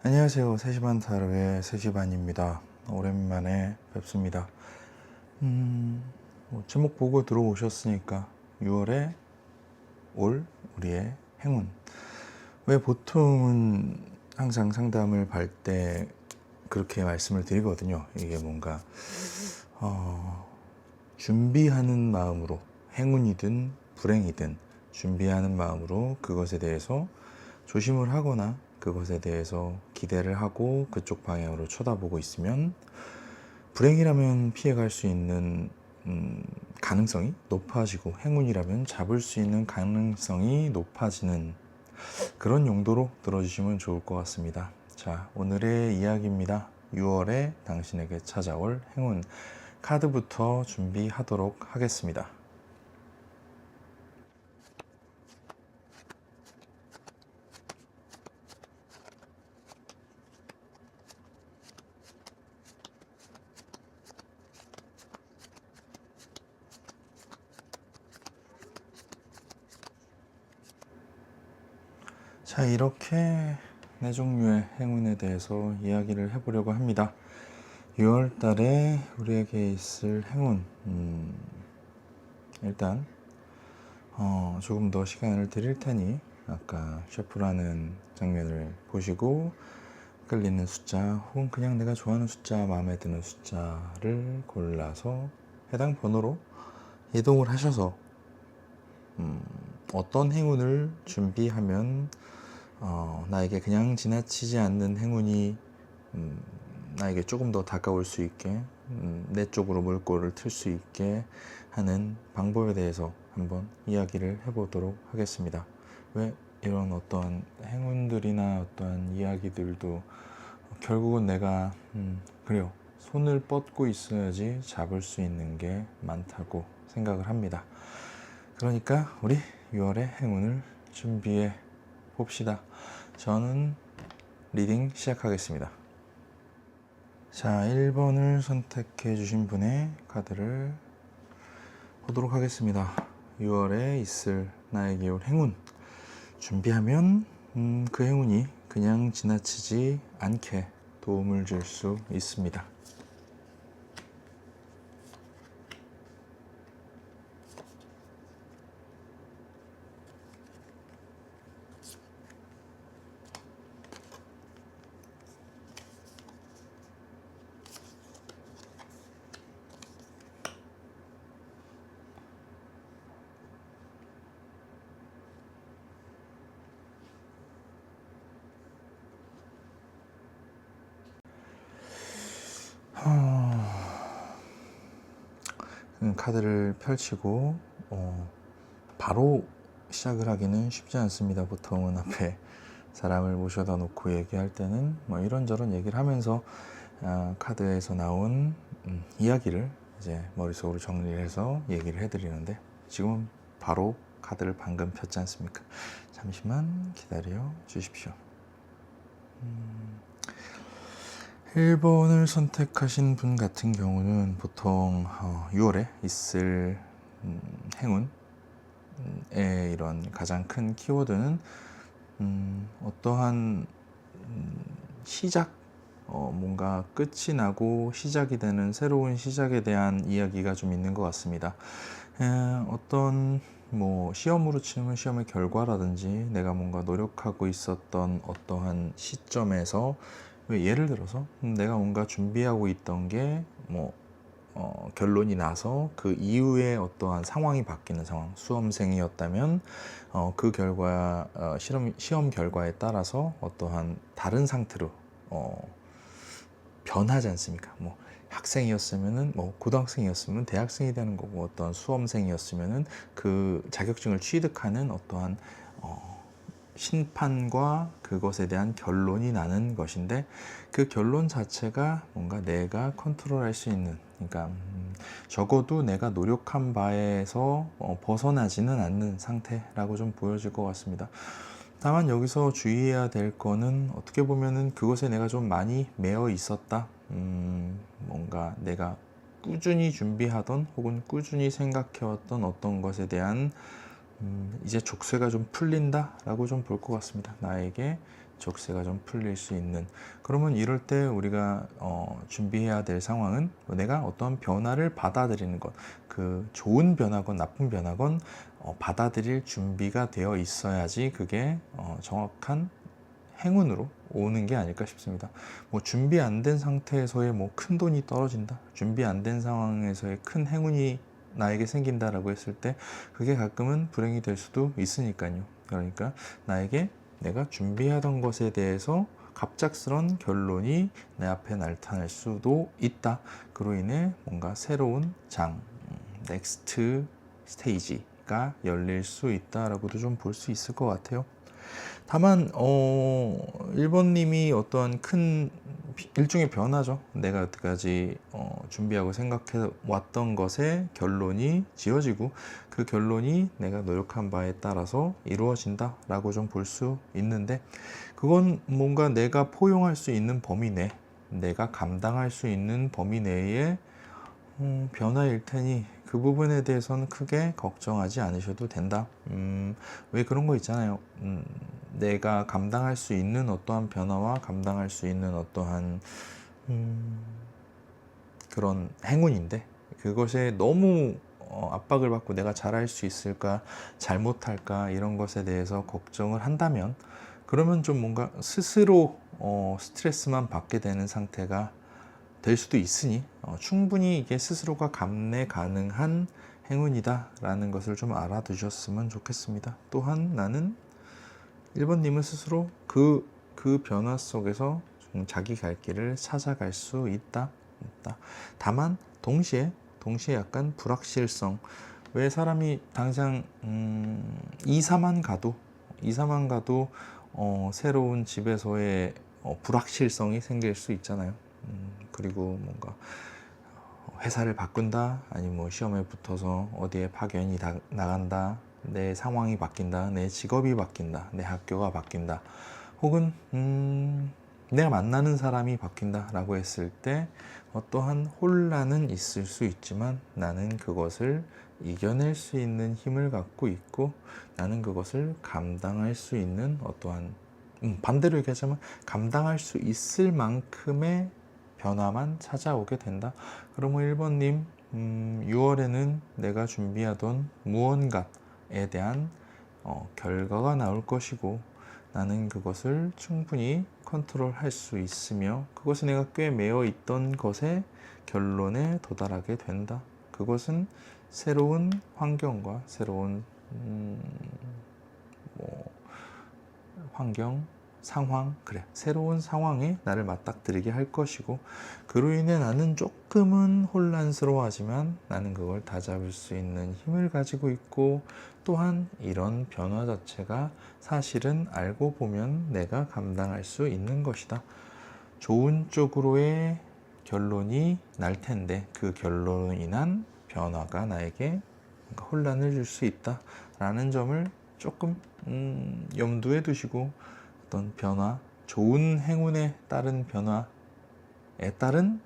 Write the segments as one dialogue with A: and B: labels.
A: 안녕하세요. 3시 반 타로의 3시 반입니다. 오랜만에 뵙습니다. 제목 보고 들어오셨으니까 6월에 올 우리의 행운. 왜 보통은 항상 상담을 받을 때 그렇게 말씀을 드리거든요. 이게 뭔가 준비하는 마음으로, 행운이든 불행이든 준비하는 마음으로 그것에 대해서 조심을 하거나 그것에 대해서 기대를 하고 그쪽 방향으로 쳐다보고 있으면 불행이라면 피해갈 수 있는 가능성이 높아지고, 행운이라면 잡을 수 있는 가능성이 높아지는 그런 용도로 들어주시면 좋을 것 같습니다. 자, 오늘의 이야기입니다. 6월에 당신에게 찾아올 행운 카드부터 준비하도록 하겠습니다. 자, 이렇게 네 종류의 행운에 대해서 이야기를 해보려고 합니다. 6월 달에 우리에게 있을 행운, 일단 조금 더 시간을 드릴 테니 아까 셰프라는 장면을 보시고 끌리는 숫자 혹은 그냥 내가 좋아하는 숫자, 마음에 드는 숫자를 골라서 해당 번호로 이동을 하셔서 어떤 행운을 준비하면 나에게 그냥 지나치지 않는 행운이 나에게 조금 더 다가올 수 있게, 내 쪽으로 물꼬를 틀 수 있게 하는 방법에 대해서 한번 이야기를 해보도록 하겠습니다. 왜 이런 어떠한 행운들이나 어떠한 이야기들도 결국은 내가 그래요, 손을 뻗고 있어야지 잡을 수 있는 게 많다고 생각을 합니다. 그러니까 우리 6월의 행운을 준비해 봅시다. 저는 리딩 시작하겠습니다. 자, 1번을 선택해 주신 분의 카드를 보도록 하겠습니다. 6월에 있을 나에게 올 행운. 준비하면 그 행운이 그냥 지나치지 않게 도움을 줄 수 있습니다. 카드를 펼치고 바로 시작을 하기는 쉽지 않습니다. 보통은 앞에 사람을 모셔다 놓고 얘기할 때는 뭐 이런저런 얘기를 하면서 카드에서 나온 이야기를 이제 머릿속으로 정리를 해서 얘기를 해드리는데, 지금은 바로 카드를 방금 폈지 않습니까? 잠시만 기다려 주십시오. 1번을 선택하신 분 같은 경우는 보통 6월에 있을 행운의 이런 가장 큰 키워드는 어떠한 시작, 뭔가 끝이 나고 시작이 되는 새로운 시작에 대한 이야기가 좀 있는 것 같습니다. 어떤 뭐 시험으로 치면 시험의 결과라든지 내가 뭔가 노력하고 있었던 어떠한 시점에서, 예를 들어서 내가 뭔가 준비하고 있던 게 뭐 결론이 나서 그 이후에 어떠한 상황이 바뀌는 상황, 수험생이었다면 그 결과, 시험 결과에 따라서 어떠한 다른 상태로 변하지 않습니까? 뭐 학생이었으면은, 뭐 고등학생이었으면 대학생이 되는 거고, 어떤 수험생이었으면은 그 자격증을 취득하는 어떠한 심판과 그것에 대한 결론이 나는 것인데, 그 결론 자체가 뭔가 내가 컨트롤할 수 있는, 그러니까 적어도 내가 노력한 바에서 벗어나지는 않는 상태라고 좀 보여질 것 같습니다. 다만 여기서 주의해야 될 거는, 어떻게 보면은 그것에 내가 좀 많이 매여 있었다, 뭔가 내가 꾸준히 준비하던 혹은 꾸준히 생각해왔던 어떤 것에 대한 이제 족쇄가 좀 풀린다 라고 좀 볼 것 같습니다. 나에게 족쇄가 좀 풀릴 수 있는. 그러면 이럴 때 우리가 준비해야 될 상황은 내가 어떤 변화를 받아들이는 것, 그 좋은 변화건 나쁜 변화건 받아들일 준비가 되어 있어야지 그게 정확한 행운으로 오는 게 아닐까 싶습니다. 뭐 준비 안 된 상태에서의 뭐 큰 돈이 떨어진다, 준비 안 된 상황에서의 큰 행운이 나에게 생긴다라고 했을 때 그게 가끔은 불행이 될 수도 있으니까요. 그러니까 나에게 내가 준비하던 것에 대해서 갑작스런 결론이 내 앞에 나타날 수도 있다. 그로 인해 뭔가 새로운 장, 넥스트 스테이지가 열릴 수 있다라고도 좀 볼 수 있을 것 같아요. 다만 1번님이 어떠한 큰 일종의 변화죠. 내가 여태까지 준비하고 생각해 왔던 것의 결론이 지어지고 그 결론이 내가 노력한 바에 따라서 이루어진다 라고 좀 볼 수 있는데, 그건 뭔가 내가 포용할 수 있는 범위 내, 내가 감당할 수 있는 범위 내의 변화일 테니 그 부분에 대해서는 크게 걱정하지 않으셔도 된다. 왜 그런 거 있잖아요. 내가 감당할 수 있는 어떠한 변화와 감당할 수 있는 어떠한 그런 행운인데 그것에 너무 압박을 받고 내가 잘할 수 있을까, 잘못할까 이런 것에 대해서 걱정을 한다면, 그러면 좀 뭔가 스스로 스트레스만 받게 되는 상태가 될 수도 있으니 충분히 이게 스스로가 감내 가능한 행운이다 라는 것을 좀 알아두셨으면 좋겠습니다. 또한 나는 1번님은 스스로 그 변화 속에서 좀 자기 갈 길을 찾아갈 수 있다. 다만 동시에 약간 불확실성, 왜 사람이 당장 이사만 가도 새로운 집에서의 불확실성이 생길 수 있잖아요. 그리고 뭔가 회사를 바꾼다, 아니면 뭐 시험에 붙어서 어디에 파견이 나간다, 내 상황이 바뀐다, 내 직업이 바뀐다, 내 학교가 바뀐다, 혹은 내가 만나는 사람이 바뀐다 라고 했을 때 어떠한 혼란은 있을 수 있지만 나는 그것을 이겨낼 수 있는 힘을 갖고 있고, 나는 그것을 감당할 수 있는 어떠한 반대로 얘기하자면 감당할 수 있을 만큼의 변화만 찾아오게 된다. 그러면 1번님 6월에는 내가 준비하던 무언가에 대한 결과가 나올 것이고, 나는 그것을 충분히 컨트롤할 수 있으며 그것이 내가 꽤 매여 있던 것의 결론에 도달하게 된다. 그것은 새로운 환경과 새로운 환경, 상황, 새로운 상황에 나를 맞닥뜨리게 할 것이고, 그로 인해 나는 조금은 혼란스러워하지만 나는 그걸 다잡을 수 있는 힘을 가지고 있고, 또한 이런 변화 자체가 사실은 알고 보면 내가 감당할 수 있는 것이다. 좋은 쪽으로의 결론이 날 텐데 그 결론으로 인한 변화가 나에게 혼란을 줄 수 있다 라는 점을 조금 염두에 두시고, 어떤 변화, 좋은 행운에 따른 변화에 따른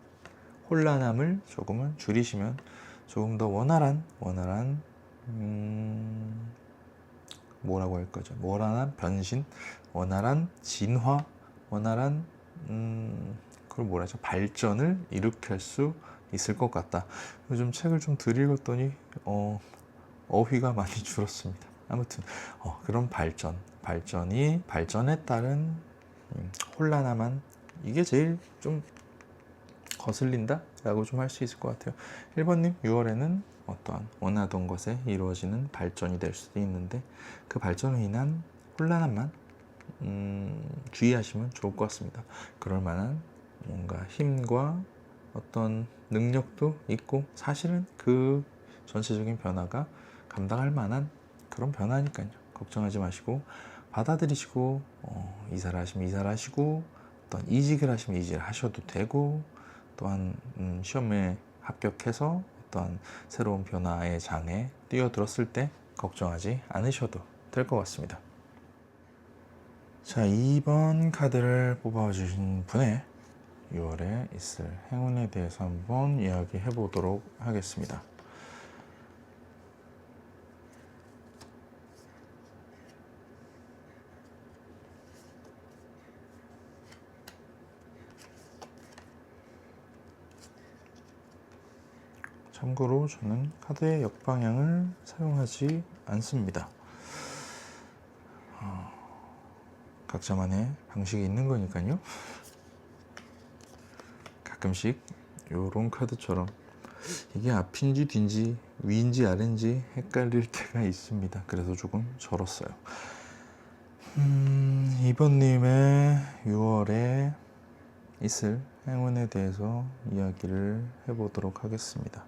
A: 혼란함을 조금은 줄이시면 조금 더 원활한 뭐라고 할 거죠? 원활한 변신, 원활한 진화, 원활한 그걸 뭐라 하죠? 발전을 일으킬 수 있을 것 같다. 요즘 책을 좀 덜 읽었더니 어휘가 많이 줄었습니다. 아무튼 그런 발전에 따른 혼란함한, 이게 제일 좀 거슬린다 라고 좀 할 수 있을 것 같아요. 1번님 6월에는 어떠한 원하던 것에 이루어지는 발전이 될 수도 있는데 그 발전으로 인한 혼란함만 주의하시면 좋을 것 같습니다. 그럴 만한 뭔가 힘과 어떤 능력도 있고, 사실은 그 전체적인 변화가 감당할 만한 그런 변화니까요. 걱정하지 마시고 받아들이시고, 이사를 하시면 이사를 하시고, 어떤 이직을 하시면 이직을 하셔도 되고, 또한 시험에 합격해서 어떤 새로운 변화의 장에 뛰어들었을 때 걱정하지 않으셔도 될 것 같습니다. 자, 2번 카드를 뽑아주신 분의 6월에 있을 행운에 대해서 한번 이야기해 보도록 하겠습니다. 참고로 저는 카드의 역방향을 사용하지 않습니다. 각자만의 방식이 있는 거니까요. 가끔씩 요런 카드처럼 이게 앞인지 뒤인지 위인지 아래인지 헷갈릴 때가 있습니다. 그래서 조금 절었어요. 이번님의 6월에 있을 행운에 대해서 이야기를 해보도록 하겠습니다.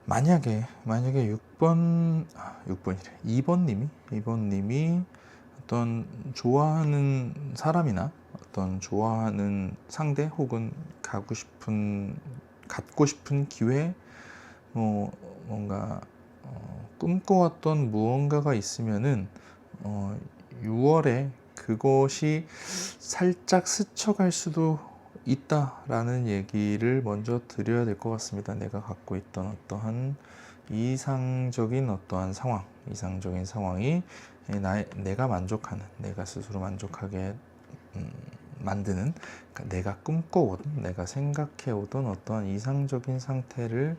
A: 만약에 2번님이 어떤 좋아하는 사람이나 어떤 좋아하는 상대 혹은 갖고 싶은 기회, 뭔가 꿈꿔왔던 무언가가 있으면은 6월에 그것이 살짝 스쳐갈 수도 있다라는 얘기를 먼저 드려야 될 것 같습니다. 내가 갖고 있던 어떠한 이상적인 상황이 내가 만족하는, 내가 스스로 만족하게 만드는, 그러니까 내가 꿈꿔오던, 내가 생각해오던 어떠한 이상적인 상태를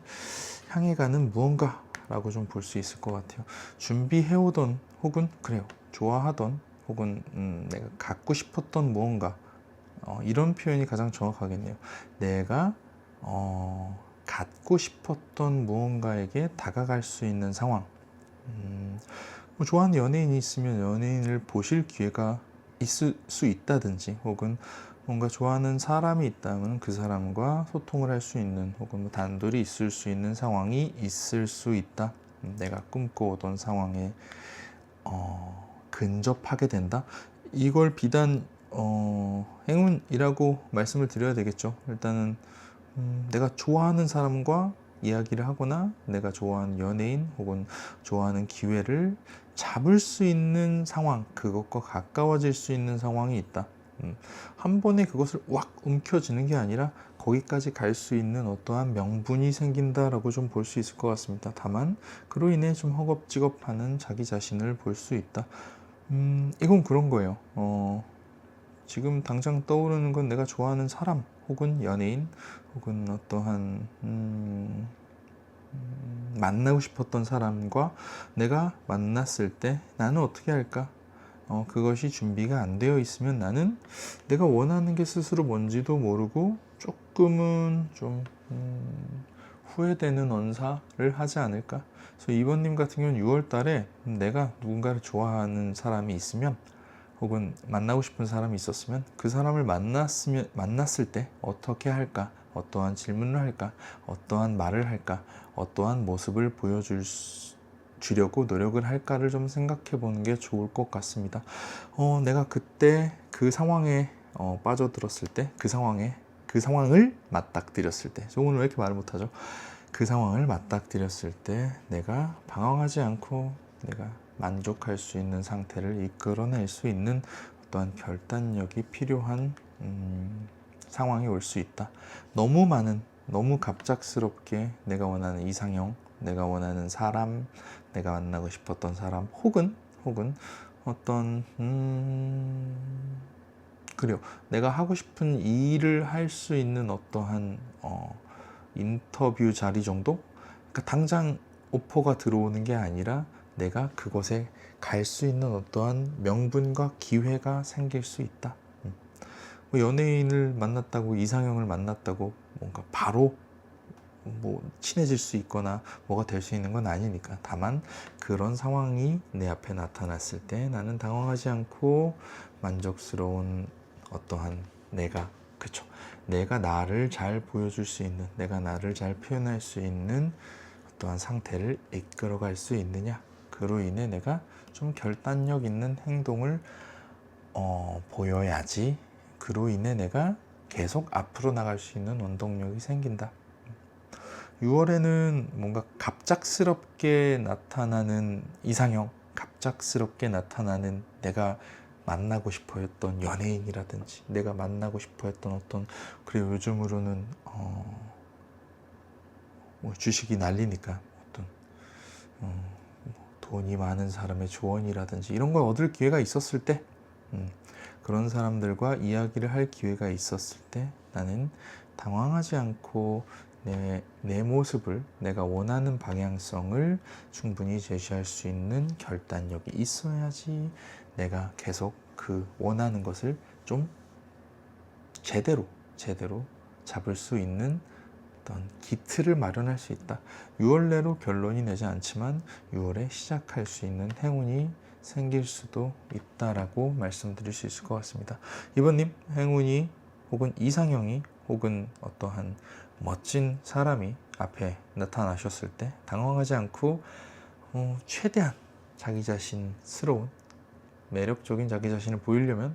A: 향해 가는 무언가라고 좀 볼 수 있을 것 같아요. 준비해오던 혹은 좋아하던 혹은 내가 갖고 싶었던 무언가, 이런 표현이 가장 정확하겠네요. 내가 갖고 싶었던 무언가에게 다가갈 수 있는 상황. 좋아하는 연예인이 있으면 연예인을 보실 기회가 있을 수 있다든지, 혹은 뭔가 좋아하는 사람이 있다면 그 사람과 소통을 할 수 있는, 혹은 단둘이 있을 수 있는 상황이 있을 수 있다. 내가 꿈꿔오던 상황에 근접하게 된다. 이걸 비단 행운이라고 말씀을 드려야 되겠죠. 일단은 내가 좋아하는 사람과 이야기를 하거나 내가 좋아하는 연예인 혹은 좋아하는 기회를 잡을 수 있는 상황, 그것과 가까워질 수 있는 상황이 있다. 한 번에 그것을 왁 움켜쥐는 게 아니라 거기까지 갈 수 있는 어떠한 명분이 생긴다라고 좀 볼 수 있을 것 같습니다. 다만 그로 인해 좀 허겁지겁하는 자기 자신을 볼 수 있다. 이건 그런 거예요. 지금 당장 떠오르는 건 내가 좋아하는 사람 혹은 연예인 혹은 어떠한 만나고 싶었던 사람과 내가 만났을 때 나는 어떻게 할까? 그것이 준비가 안 되어 있으면 나는 내가 원하는 게 스스로 뭔지도 모르고 조금은 좀 후회되는 언사를 하지 않을까? 그래서 이번님 같은 경우는 6월 달에 내가 누군가를 좋아하는 사람이 있으면 혹은 만나고 싶은 사람이 있었으면 그 사람을 만났을 때 어떻게 할까? 어떠한 질문을 할까? 어떠한 말을 할까? 어떠한 모습을 보여주려고 노력을 할까를 좀 생각해 보는 게 좋을 것 같습니다. 내가 그때 그 상황에 빠져들었을 때, 그 상황을 맞닥뜨렸을 때, 저 오늘 왜 이렇게 말을 못하죠? 그 상황을 맞닥뜨렸을 때 내가 방황하지 않고 내가 만족할 수 있는 상태를 이끌어낼 수 있는 어떠한 결단력이 필요한 상황이 올 수 있다. 너무 갑작스럽게 내가 원하는 이상형, 내가 원하는 사람, 내가 만나고 싶었던 사람, 혹은 어떤 내가 하고 싶은 일을 할 수 있는 어떠한 인터뷰 자리 정도? 그러니까 당장 오퍼가 들어오는 게 아니라 내가 그곳에 갈 수 있는 어떠한 명분과 기회가 생길 수 있다. 뭐 연예인을 만났다고, 이상형을 만났다고 뭔가 바로 친해질 수 있거나 뭐가 될 수 있는 건 아니니까. 다만 그런 상황이 내 앞에 나타났을 때 나는 당황하지 않고 만족스러운 어떠한 내가 나를 잘 보여줄 수 있는, 내가 나를 잘 표현할 수 있는 어떠한 상태를 이끌어갈 수 있느냐. 그로 인해 내가 좀 결단력 있는 행동을 보여야지. 그로 인해 내가 계속 앞으로 나갈 수 있는 원동력이 생긴다. 6월에는 뭔가 갑작스럽게 나타나는 이상형, 갑작스럽게 나타나는 내가 만나고 싶어 했던 연예인이라든지 내가 만나고 싶어 했던 어떤, 그리고 요즘으로는 뭐 주식이 난리니까 어떤 돈이 많은 사람의 조언이라든지 이런 걸 얻을 기회가 있었을 때, 그런 사람들과 이야기를 할 기회가 있었을 때 나는 당황하지 않고 내 모습을, 내가 원하는 방향성을 충분히 제시할 수 있는 결단력이 있어야지 내가 계속 그 원하는 것을 좀 제대로 잡을 수 있는 어떤 기틀을 마련할 수 있다. 6월 내로 결론이 나지 않지만 6월에 시작할 수 있는 행운이 생길 수도 있다라고 말씀드릴 수 있을 것 같습니다. 이번님, 행운이 혹은 이상형이 혹은 어떠한 멋진 사람이 앞에 나타나셨을 때 당황하지 않고 최대한 자기 자신스러운 매력적인 자기 자신을 보이려면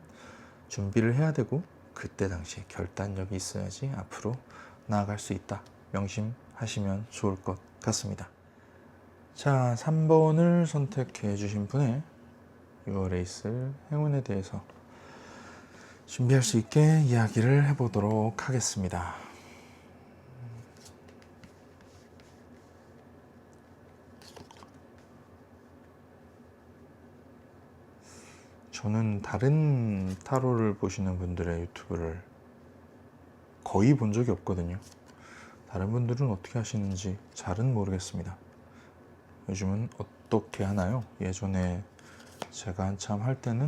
A: 준비를 해야 되고, 그때 당시에 결단력이 있어야지 앞으로 나아갈 수 있다. 명심하시면 좋을 것 같습니다. 자, 3번을 선택해 주신 분의 6월에 있을 행운에 대해서 준비할 수 있게 이야기를 해보도록 하겠습니다. 저는 다른 타로를 보시는 분들의 유튜브를 거의 본 적이 없거든요. 다른 분들은 어떻게 하시는지 잘은 모르겠습니다. 요즘은 어떻게 하나요? 예전에 제가 한참 할 때는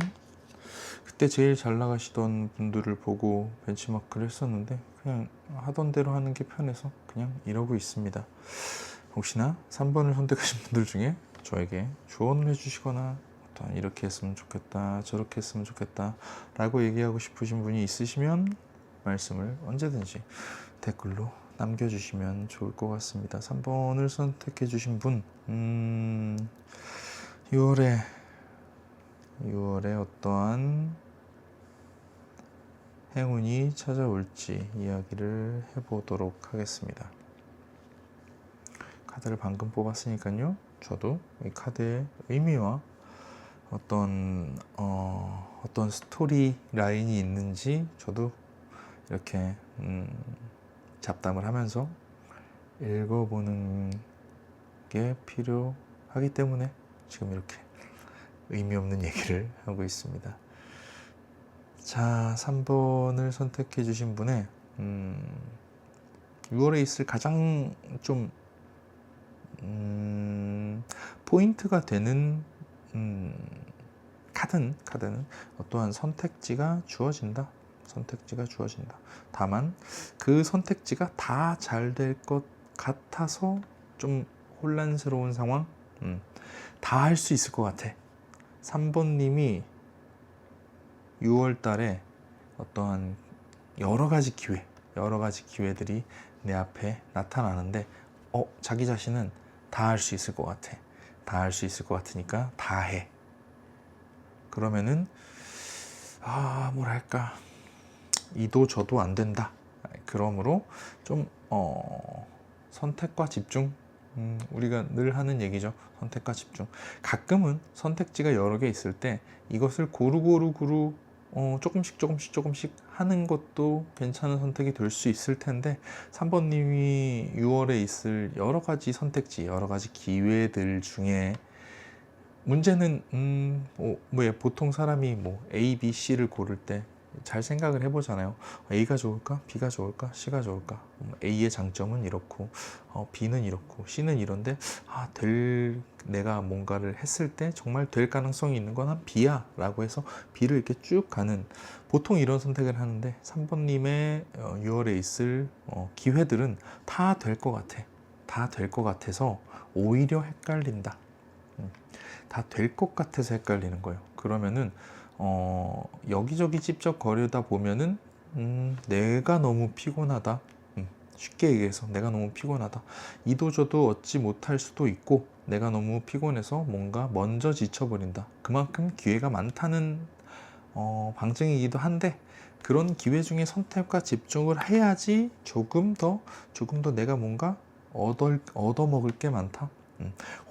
A: 그때 제일 잘 나가시던 분들을 보고 벤치마크를 했었는데 그냥 하던 대로 하는 게 편해서 그냥 이러고 있습니다. 혹시나 3번을 선택하신 분들 중에 저에게 조언을 해주시거나 이렇게 했으면 좋겠다, 저렇게 했으면 좋겠다 라고 얘기하고 싶으신 분이 있으시면 말씀을 언제든지 댓글로 남겨주시면 좋을 것 같습니다. 3번을 선택해 주신 분, 6월에 어떠한 행운이 찾아올지 이야기를 해보도록 하겠습니다. 카드를 방금 뽑았으니까요, 저도 이 카드의 의미와 어떤 스토리 라인이 있는지 저도 이렇게 잡담을 하면서 읽어보는 게 필요하기 때문에 지금 이렇게 의미 없는 얘기를 하고 있습니다. 자, 3번을 선택해 주신 분의 6월에 있을 가장 좀 포인트가 되는 카드는 어떠한 선택지가 주어진다. 다만 그 선택지가 다 잘 될 것 같아서 좀 혼란스러운 상황, 다 할 수 있을 것 같아. 3번님이 6월 달에 어떠한 여러 가지 기회들이 내 앞에 나타나는데 자기 자신은 다 할 수 있을 것 같아. 다 할 수 있을 것 같으니까 다 해. 그러면은 뭐랄까, 이도 저도 안 된다. 그러므로 좀 선택과 집중, 우리가 늘 하는 얘기죠. 선택과 집중. 가끔은 선택지가 여러 개 있을 때 이것을 고루 조금씩 하는 것도 괜찮은 선택이 될 수 있을 텐데, 3번님이 6월에 있을 여러 가지 선택지, 여러 가지 기회들 중에 문제는 보통 사람이 A, B, C를 고를 때 잘 생각을 해보잖아요. A가 좋을까? B가 좋을까? C가 좋을까? A의 장점은 이렇고 B는 이렇고 C는 이런데 내가 뭔가를 했을 때 정말 될 가능성이 있는 건 한 B야 라고 해서 B를 이렇게 쭉 가는, 보통 이런 선택을 하는데 3번님의 6월에 있을 기회들은 다 될 것 같아. 다 될 것 같아서 오히려 헷갈린다. 다 될 것 같아서 헷갈리는 거예요. 그러면은 여기저기 찝쩍거리다 보면은 내가 너무 피곤하다. 쉽게 얘기해서 내가 너무 피곤하다. 이도저도 얻지 못할 수도 있고, 내가 너무 피곤해서 뭔가 먼저 지쳐버린다. 그만큼 기회가 많다는 방증이기도 한데, 그런 기회 중에 선택과 집중을 해야지 조금 더 내가 뭔가 얻어먹을 게 많다.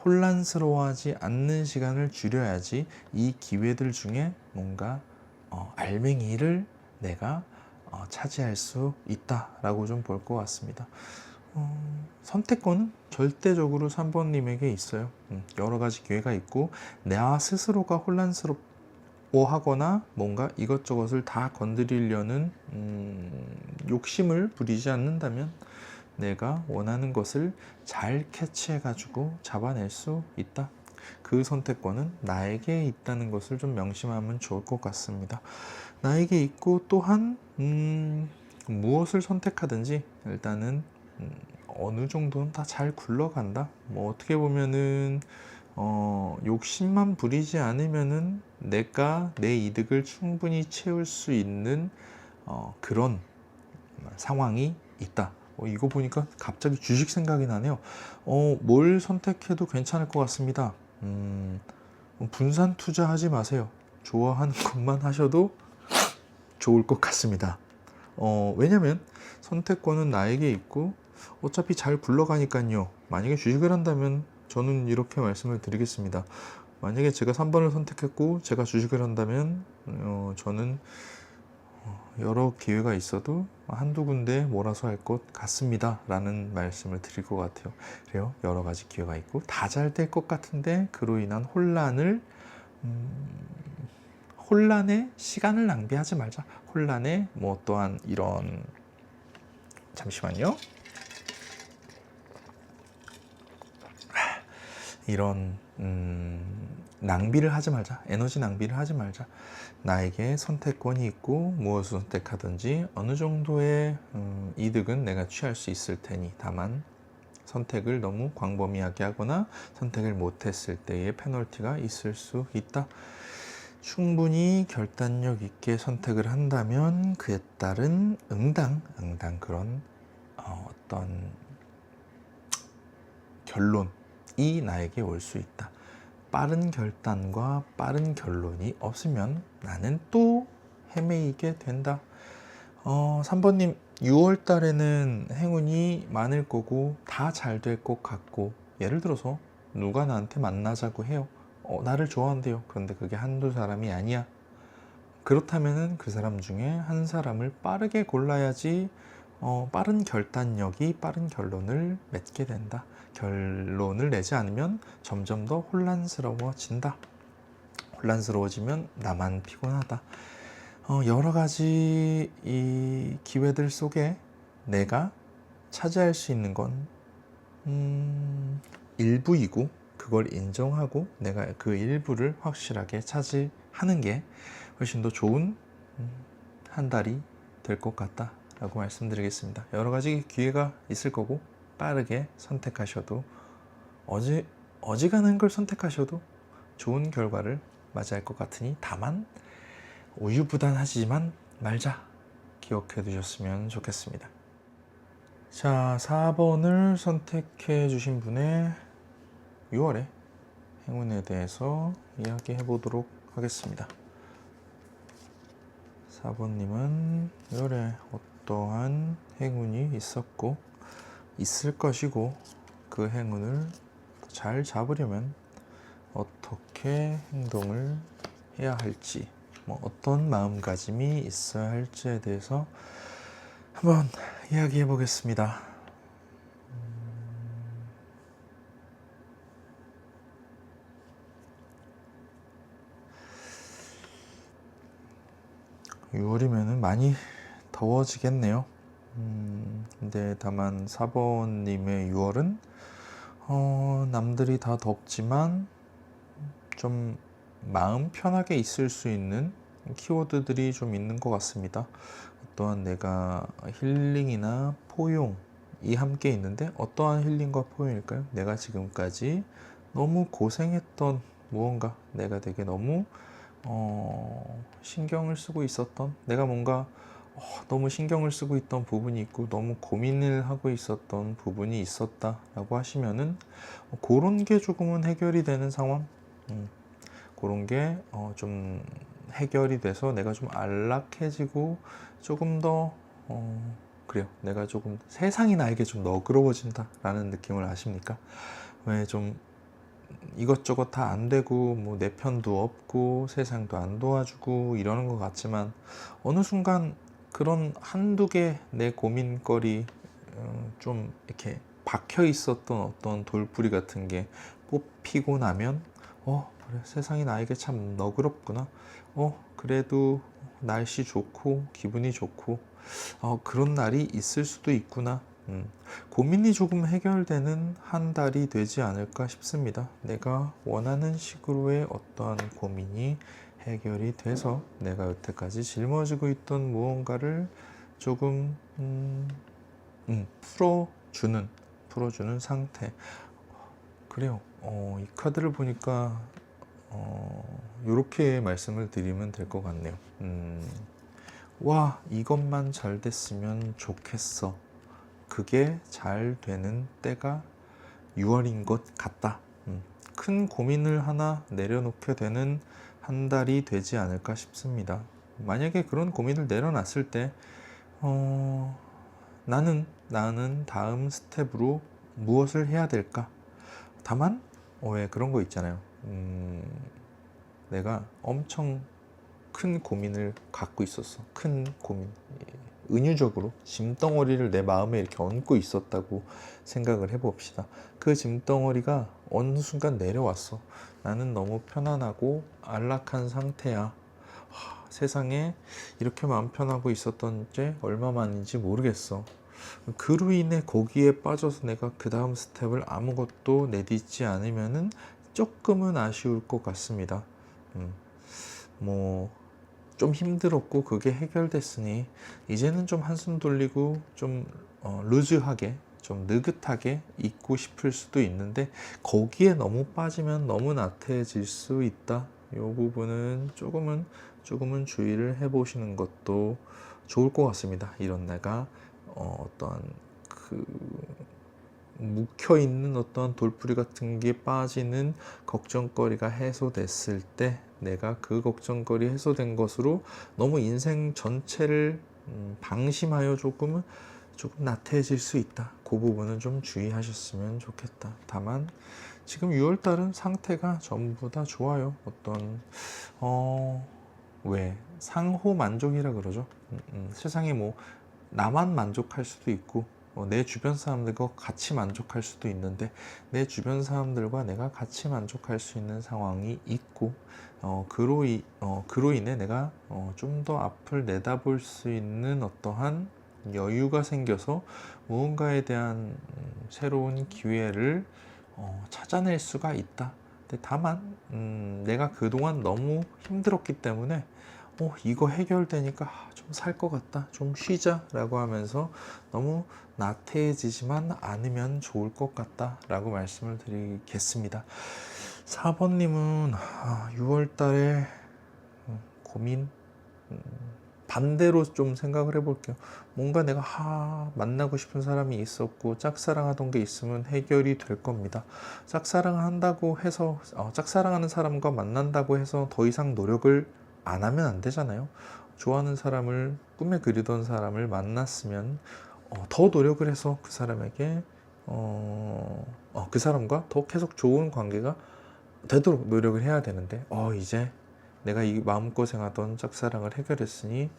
A: 혼란스러워하지 않는 시간을 줄여야지 이 기회들 중에 뭔가 알맹이를 내가 차지할 수 있다라고 좀 볼 것 같습니다. 선택권은 절대적으로 3번님에게 있어요. 여러 가지 기회가 있고 나 스스로가 혼란스러워하거나 뭔가 이것저것을 다 건드리려는 욕심을 부리지 않는다면 내가 원하는 것을 잘 캐치해 가지고 잡아낼 수 있다. 그 선택권은 나에게 있다는 것을 좀 명심하면 좋을 것 같습니다. 나에게 있고 또한 무엇을 선택하든지 일단은 어느 정도는 다 잘 굴러간다. 뭐 어떻게 보면은 욕심만 부리지 않으면은 내가 내 이득을 충분히 채울 수 있는 그런 상황이 있다. 이거 보니까 갑자기 주식 생각이 나네요. 뭘 선택해도 괜찮을 것 같습니다. 분산 투자하지 마세요. 좋아하는 것만 하셔도 좋을 것 같습니다. 왜냐면 선택권은 나에게 있고 어차피 잘 굴러가니까요. 만약에 주식을 한다면 저는 이렇게 말씀을 드리겠습니다. 만약에 제가 3번을 선택했고 제가 주식을 한다면 저는 여러 기회가 있어도 한두 군데 몰아서 할 것 같습니다 라는 말씀을 드릴 것 같아요. 그래요, 여러 가지 기회가 있고 다 잘 될 것 같은데 그로 인한 혼란에 시간을 낭비하지 말자. 혼란에 뭐 또한 이런, 잠시만요, 이런 낭비를 하지 말자. 에너지 낭비를 하지 말자. 나에게 선택권이 있고 무엇을 선택하든지 어느 정도의 이득은 내가 취할 수 있을 테니, 다만 선택을 너무 광범위하게 하거나 선택을 못했을 때의 페널티가 있을 수 있다. 충분히 결단력 있게 선택을 한다면 그에 따른 응당 그런 어떤 결론이 나에게 올 수 있다. 빠른 결단과 빠른 결론이 없으면 나는 또 헤매이게 된다. 3번님, 6월 달에는 행운이 많을 거고 다 잘 될 것 같고, 예를 들어서 누가 나한테 만나자고 해요. 나를 좋아한대요. 그런데 그게 한두 사람이 아니야. 그렇다면은 그 사람 중에 한 사람을 빠르게 골라야지 빠른 결단력이 빠른 결론을 맺게 된다. 결론을 내지 않으면 점점 더 혼란스러워진다. 혼란스러워지면 나만 피곤하다. 여러 가지 이 기회들 속에 내가 차지할 수 있는 건 일부이고, 그걸 인정하고 내가 그 일부를 확실하게 차지하는 게 훨씬 더 좋은 한 달이 될 것 같다 라고 말씀드리겠습니다. 여러 가지 기회가 있을 거고 빠르게 선택하셔도, 어지간한 걸 선택하셔도 좋은 결과를 맞이할 것 같으니, 다만 우유부단하지만 말자, 기억해 두셨으면 좋겠습니다. 자, 4번을 선택해 주신 분의 6월의 행운에 대해서 이야기해 보도록 하겠습니다. 4번님은 6월에 어떠한 행운이 있었고 있을 것이고, 그 행운을 잘 잡으려면 어떻게 행동을 해야 할지, 어떤 마음가짐이 있어야 할지에 대해서 한번 이야기해 보겠습니다. 6월이면 많이 더워지겠네요. 근데 다만 4번님의 6월은 남들이 다 덥지만 좀 마음 편하게 있을 수 있는 키워드들이 좀 있는 것 같습니다. 또한 내가 힐링이나 포용이 함께 있는데, 어떠한 힐링과 포용일까요? 내가 지금까지 너무 고생했던 무언가, 내가 되게 너무 신경을 쓰고 있었던, 내가 뭔가 너무 신경을 쓰고 있던 부분이 있고 너무 고민을 하고 있었던 부분이 있었다라고 하시면은 그런 게 조금은 해결이 되는 상황, 그런 게 좀 해결이 돼서 내가 좀 안락해지고 조금 더 그래요, 내가 조금 세상이 나에게 좀 너그러워진다 라는 느낌을 아십니까? 왜 좀 이것저것 다 안 되고 뭐 내 편도 없고 세상도 안 도와주고 이러는 것 같지만 어느 순간 그런 한두 개 내 고민거리 좀 이렇게 박혀 있었던 어떤 돌뿌리 같은 게 뽑히고 나면 그래 세상이 나에게 참 너그럽구나. 그래도 날씨 좋고 기분이 좋고 그런 날이 있을 수도 있구나. 고민이 조금 해결되는 한 달이 되지 않을까 싶습니다. 내가 원하는 식으로의 어떠한 고민이 해결이 돼서 내가 여태까지 짊어지고 있던 무언가를 조금 풀어주는 상태. 그래요. 이 카드를 보니까 이렇게 말씀을 드리면 될 것 같네요. 와, 이것만 잘 됐으면 좋겠어. 그게 잘 되는 때가 6월인 것 같다. 큰 고민을 하나 내려놓게 되는 한 달이 되지 않을까 싶습니다. 만약에 그런 고민을 내려놨을 때 나는 다음 스텝으로 무엇을 해야 될까? 다만 왜 그런 거 있잖아요. 내가 엄청 큰 고민을 갖고 있었어. 큰 고민. 은유적으로 짐덩어리를 내 마음에 이렇게 얹고 있었다고 생각을 해봅시다. 그 짐덩어리가 어느 순간 내려왔어. 나는 너무 편안하고 안락한 상태야. 세상에 이렇게 마음 편하고 있었던 게 얼마만인지 모르겠어. 그로 인해 거기에 빠져서 내가 그 다음 스텝을 아무것도 내딛지 않으면은 조금은 아쉬울 것 같습니다. 좀 힘들었고 그게 해결됐으니 이제는 좀 한숨 돌리고 좀 루즈하게 좀 느긋하게 있고 싶을 수도 있는데 거기에 너무 빠지면 너무 나태해질 수 있다. 이 부분은 조금은 주의를 해보시는 것도 좋을 것 같습니다. 이런 내가 어떠한 그 묵혀있는 어떤 돌뿌리 같은 게 빠지는 걱정거리가 해소됐을 때 내가 그 걱정거리 해소된 것으로 너무 인생 전체를 방심하여 조금 나태해질 수 있다. 그 부분은 좀 주의하셨으면 좋겠다. 다만 지금 6월달은 상태가 전부 다 좋아요. 어떤 왜 상호 만족이라 그러죠. 세상에 뭐 나만 만족할 수도 있고 내 주변 사람들과 같이 만족할 수도 있는데 내 주변 사람들과 내가 같이 만족할 수 있는 상황이 있고 그로 인해 내가 좀 더 앞을 내다볼 수 있는 어떠한 여유가 생겨서 무언가에 대한 새로운 기회를 찾아낼 수가 있다. 근데 다만 내가 그동안 너무 힘들었기 때문에 이거 해결되니까 좀 살 것 같다. 좀 쉬자 라고 하면서 너무 나태해지지만 않으면 좋을 것 같다 라고 말씀을 드리겠습니다. 4번님은 6월 달에 고민 반대로 좀 생각을 해볼게요. 뭔가 내가 만나고 싶은 사람이 있었고 짝사랑하던 게 있으면 해결이 될 겁니다. 짝사랑한다고 해서 짝사랑하는 사람과 만난다고 해서 더 이상 노력을 안 하면 안 되잖아요. 좋아하는 사람을 꿈에 그리던 사람을 만났으면 더 노력을 해서 그 사람에게 그 사람과 더 계속 좋은 관계가 되도록 노력을 해야 되는데 이제 내가 이 마음고생하던 짝사랑을 해결했으니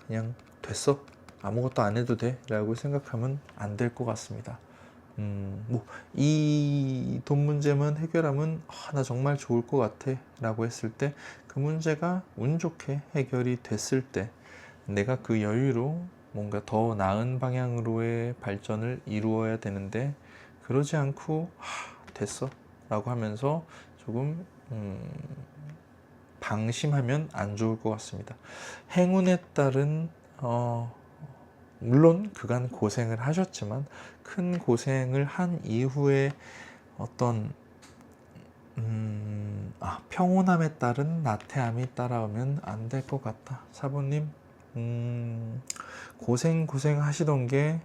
A: 그냥 됐어. 아무것도 안 해도 돼 라고 생각하면 안 될 것 같습니다. 이 돈 문제만 해결하면 나 정말 좋을 것 같아 라고 했을 때 그 문제가 운 좋게 해결이 됐을 때 내가 그 여유로 뭔가 더 나은 방향으로의 발전을 이루어야 되는데 그러지 않고 됐어 라고 하면서 조금 방심하면 안 좋을 것 같습니다. 행운에 따른 물론 그간 고생을 하셨지만 큰 고생을 한 이후에 어떤 평온함에 따른 나태함이 따라오면 안 될 것 같다. 사부님 고생 하시던 게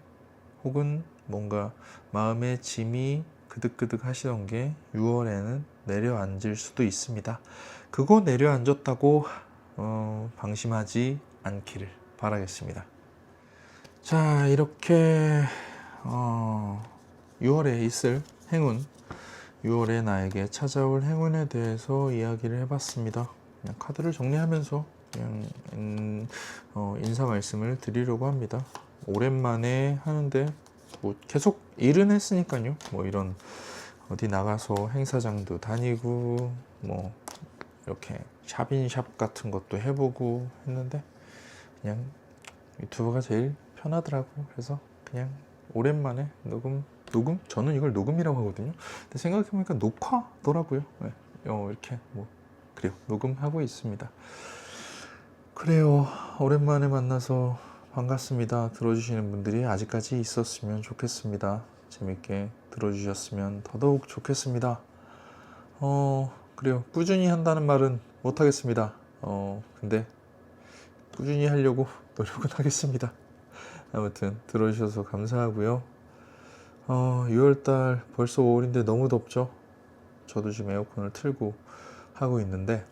A: 혹은 뭔가 마음의 짐이 그득그득 하시던 게 6월에는 내려앉을 수도 있습니다. 그거 내려앉았다고 방심하지 않기를 바라겠습니다. 자, 이렇게 6월에 있을 행운 6월에 나에게 찾아올 행운에 대해서 이야기를 해봤습니다. 그냥 카드를 정리하면서 그냥 인사 말씀을 드리려고 합니다. 오랜만에 하는데 뭐 계속 일은 했으니까요. 뭐 이런 어디 나가서 행사장도 다니고 뭐 이렇게 샵인샵 같은 것도 해보고 했는데 그냥 유튜브가 제일 편하더라고. 그래서 그냥 오랜만에 녹음? 저는 이걸 녹음이라고 하거든요. 근데 생각해보니까 녹화더라고요. 네. 이렇게 뭐 그래요. 녹음하고 있습니다. 그래요. 오랜만에 만나서 반갑습니다. 들어주시는 분들이 아직까지 있었으면 좋겠습니다. 재밌게 들어주셨으면 더더욱 좋겠습니다. 그래요. 꾸준히 한다는 말은 못하겠습니다. 근데 꾸준히 하려고 노력은 하겠습니다. 아무튼 들어주셔서 감사하고요. 6월달 벌써 5월인데 너무 덥죠? 저도 지금 에어컨을 틀고 하고 있는데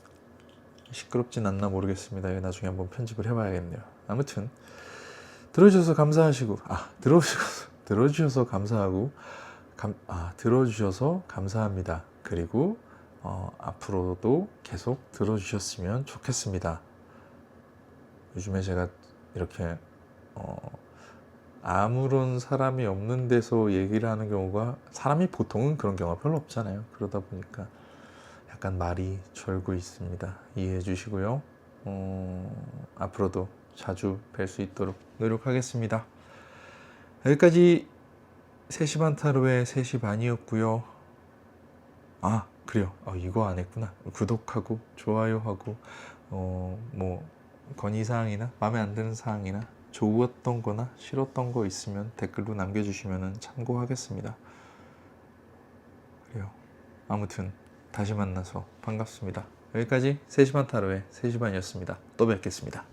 A: 시끄럽진 않나 모르겠습니다. 이거 나중에 한번 편집을 해봐야겠네요. 아무튼 들어주셔서 감사하시고 들어주셔서 감사하고 들어주셔서 감사합니다. 그리고 앞으로도 계속 들어주셨으면 좋겠습니다. 요즘에 제가 이렇게 아무런 사람이 없는 데서 얘기를 하는 경우가 사람이 보통은 그런 경우가 별로 없잖아요. 그러다 보니까 약간 말이 절고 있습니다. 이해해 주시고요. 앞으로도 자주 뵐 수 있도록 노력하겠습니다. 여기까지 3시 반 타로의 3시 반이었고요. 그래요. 이거 안 했구나. 구독하고 좋아요하고 뭐 건의사항이나 마음에 안 드는 사항이나 좋았던 거나 싫었던 거 있으면 댓글로 남겨주시면 참고하겠습니다. 그래요. 아무튼 다시 만나서 반갑습니다. 여기까지 3시 반 타로의 3시 반이었습니다. 또 뵙겠습니다.